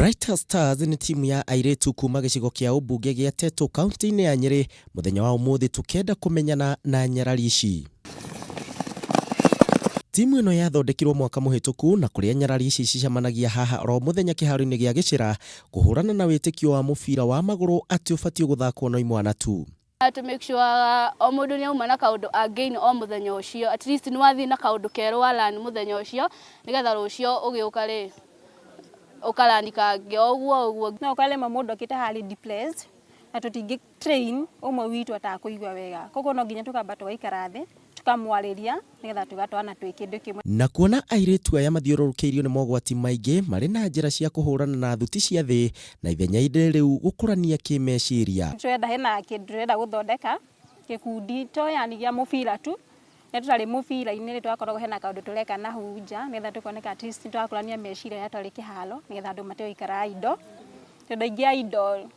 Brighter Stars ni timu ya Airitu kuma gicigo kia ubunge gia Tetu kaunti-ini ya Nyarari. Muthenya wa umuthi tukenda kumenyana na Nyarari ici. Timu ino yathondekirwo mwaka muhituku na kuria Nyarari ici cicamanagia haha ro muthenya kiharo-ini gia Gicira kuhurana na witikio wa mubira wa maguru ati ubatio guthakwo no imwana tu. To make sure o mundu ni auma na kaundu again o muthenya ucio, at least ni wathi na kaundu keru walan muthenya ucio nigetha rucio ugiuka ri ukalanika ngeoguo na ukalema mundu akita hali depressed na tutingi train umwe witu atakuigwa wega koguo no nginya tukamba twaikara thi tukamwariria nigetha tugatwana twi kindu kimwe. Na kuona Airitu aya mathiururukiirio ni mogwati maingi mari na njira cia kuhurana na thuti cia thi na ithenya inde riu gukurania kimeciria. Turenda hena kindu turenda guthondeka gikundi to yani gia mubira tu na tutari mubira-ini ri twakoragwo hena kaundu tureka na hunja nigetha tukoneka at least twakurania meciria ya twari kihalo nigetha andu mateo ikara indo tondu ingia indo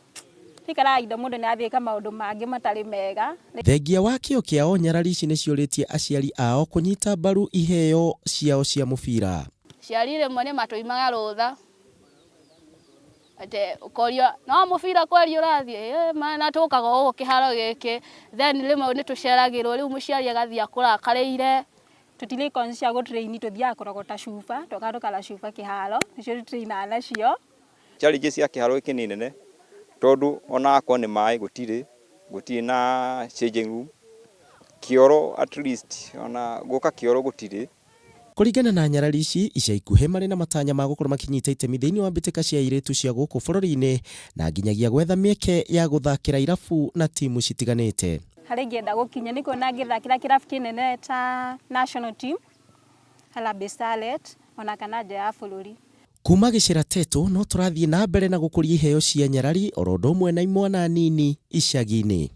ikara indo mundu ni athika maundu mangi matari mega. Thengia wa kio kiao Nyarari ici niciuritie aciari ao kunyita mbaru iheo ciao cia mubira. Ciari rimwe ni matuimaga rutha ate ukorio no mubira kwari urathie mana tukaga ugu kiharo giki then rimwe ni tuceragirwo riu muciari agathia kurakariire tutile conscious go train tuthia kurogota cuba tukarukala cuba kiharo nicio traina nacio challenge cia kiharo iki ni nene tondu ona akwa ni mai gutire na changing room kioro at least ona guka kioro gutire. Kuringana na Nyarari ici ica ikuhe mari na matanya ma gukorwo makinyita itemi thiini wa mbitika cia Airitu cia guku bururi-ini na nginyagia gwetha mieke ya guthakira irabu na timu citiganite. Hari ngenda gukinya niko na ngithakira kirabu kinene ta national team Harambee Starlet ona kana nja ya bururi. Kuma Gicira Tetu no turathie na mbere na gukuria iheo cia Nyarari oro ndu mwe na imwana nini icagi-ini.